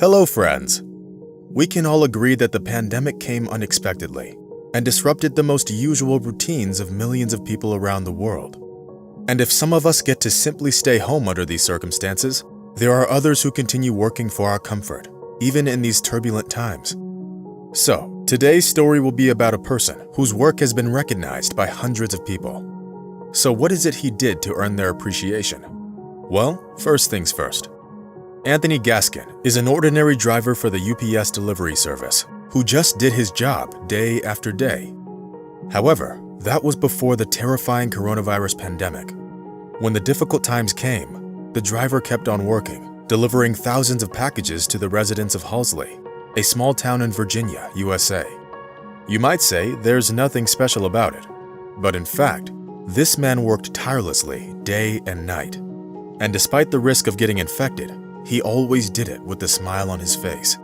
Hello, friends. We can all agree that the pandemic came unexpectedly and disrupted the most usual routines of millions of people around the world. And if some of us get to simply stay home under these circumstances, there are others who continue working for our comfort, even in these turbulent times. So, today's story will be about a person whose work has been recognized by hundreds of people. So what is it he did to earn their appreciation? Well, first things first. Anthony Gaskin is an ordinary driver for the UPS delivery service who just did his job day after day. However, that was before the terrifying coronavirus pandemic. When the difficult times came, the driver kept on working, delivering thousands of packages to the residents of Halsey, a small town in Virginia, USA. You might say there's nothing special about it, but in fact, this man worked tirelessly day and night. And despite the risk of getting infected, he always did it with a smile on his face.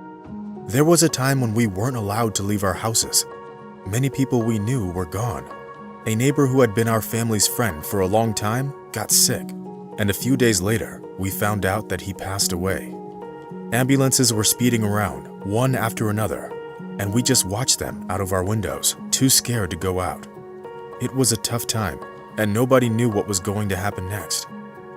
There was a time when we weren't allowed to leave our houses. Many people we knew were gone. A neighbor who had been our family's friend for a long time got sick, and a few days later, we found out that he passed away. Ambulances were speeding around, one after another, and we just watched them out of our windows, too scared to go out. It was a tough time, and nobody knew what was going to happen next.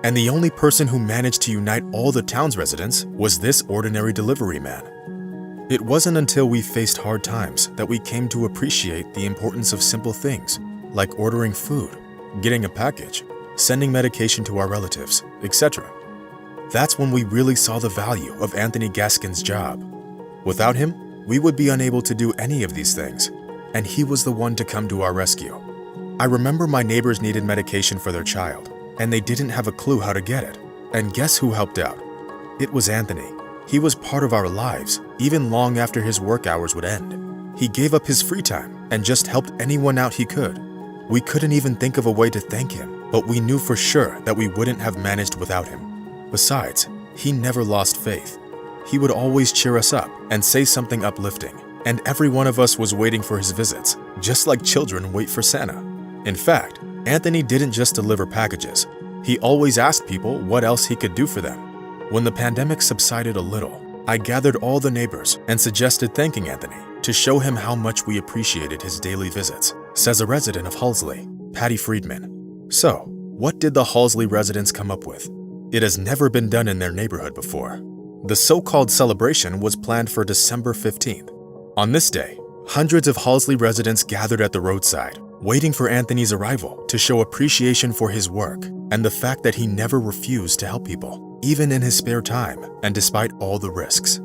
And the only person who managed to unite all the town's residents was this ordinary delivery man. It wasn't until we faced hard times that we came to appreciate the importance of simple things, like ordering food, getting a package, sending medication to our relatives, etc. That's when we really saw the value of Anthony Gaskin's job. Without him, we would be unable to do any of these things, and he was the one to come to our rescue. I remember my neighbors needed medication for their child, and they didn't have a clue how to get it. And guess who helped out? It was Anthony. He was part of our lives, even long after his work hours would end. He gave up his free time and just helped anyone out he could. We couldn't even think of a way to thank him, but we knew for sure that we wouldn't have managed without him. Besides, he never lost faith. He would always cheer us up and say something uplifting, and every one of us was waiting for his visits, just like children wait for Santa. In fact, Anthony didn't just deliver packages. He always asked people what else he could do for them. When the pandemic subsided a little, I gathered all the neighbors and suggested thanking Anthony to show him how much we appreciated his daily visits, says a resident of Halsey, Patty Friedman. So, what did the Halsey residents come up with? It has never been done in their neighborhood before. The so-called celebration was planned for December 15th. On this day, hundreds of Halsey residents gathered at the roadside, waiting for Anthony's arrival to show appreciation for his work and the fact that he never refused to help people, even in his spare time and despite all the risks.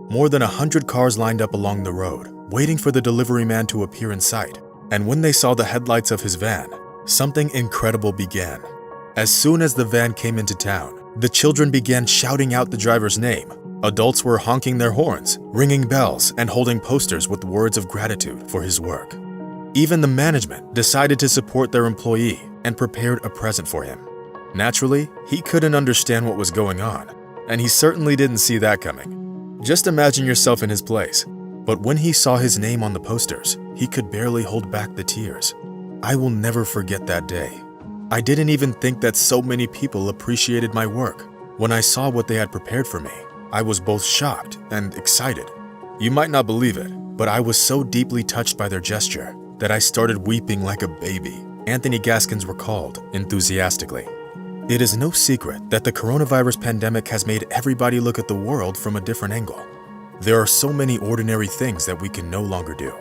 More than 100 cars lined up along the road, waiting for the delivery man to appear in sight. And when they saw the headlights of his van, something incredible began. As soon as the van came into town, the children began shouting out the driver's name. Adults were honking their horns, ringing bells, and holding posters with words of gratitude for his work. Even the management decided to support their employee and prepared a present for him. Naturally, he couldn't understand what was going on, and he certainly didn't see that coming. Just imagine yourself in his place. But when he saw his name on the posters, he could barely hold back the tears. I will never forget that day. I didn't even think that so many people appreciated my work. When I saw what they had prepared for me, I was both shocked and excited. You might not believe it, but I was so deeply touched by their gesture that I started weeping like a baby, Anthony Gaskins recalled enthusiastically. It is no secret that the coronavirus pandemic has made everybody look at the world from a different angle. There are so many ordinary things that we can no longer do.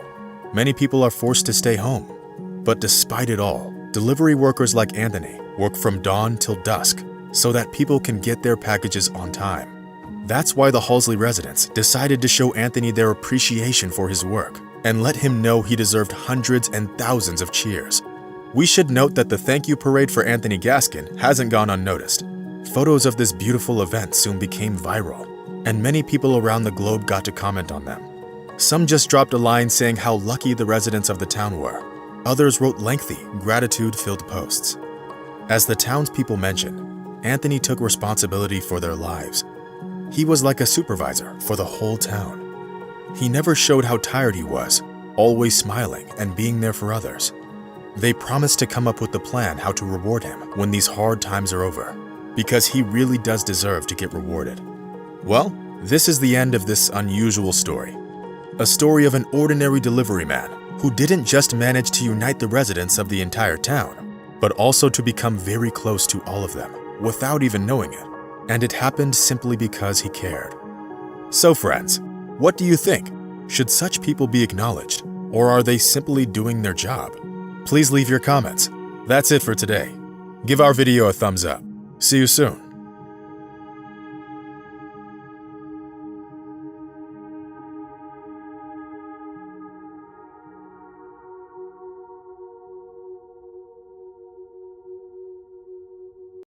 Many people are forced to stay home. But despite it all, delivery workers like Anthony work from dawn till dusk so that people can get their packages on time. That's why the Halsey residents decided to show Anthony their appreciation for his work and let him know he deserved hundreds and thousands of cheers. We should note that the thank you parade for Anthony Gaskin hasn't gone unnoticed. Photos of this beautiful event soon became viral, and many people around the globe got to comment on them. Some just dropped a line saying how lucky the residents of the town were. Others wrote lengthy, gratitude-filled posts. As the townspeople mentioned, Anthony took responsibility for their lives. He was like a supervisor for the whole town. He never showed how tired he was, always smiling and being there for others. They promised to come up with the plan how to reward him when these hard times are over, because he really does deserve to get rewarded. Well, This is the end of this unusual story. A story of an ordinary delivery man who didn't just manage to unite the residents of the entire town, but also to become very close to all of them without even knowing it. And it happened simply because he cared. So friends, what do you think? Should such people be acknowledged, or are they simply doing their job? Please leave your comments. That's it for today. Give our video a thumbs up. See you soon.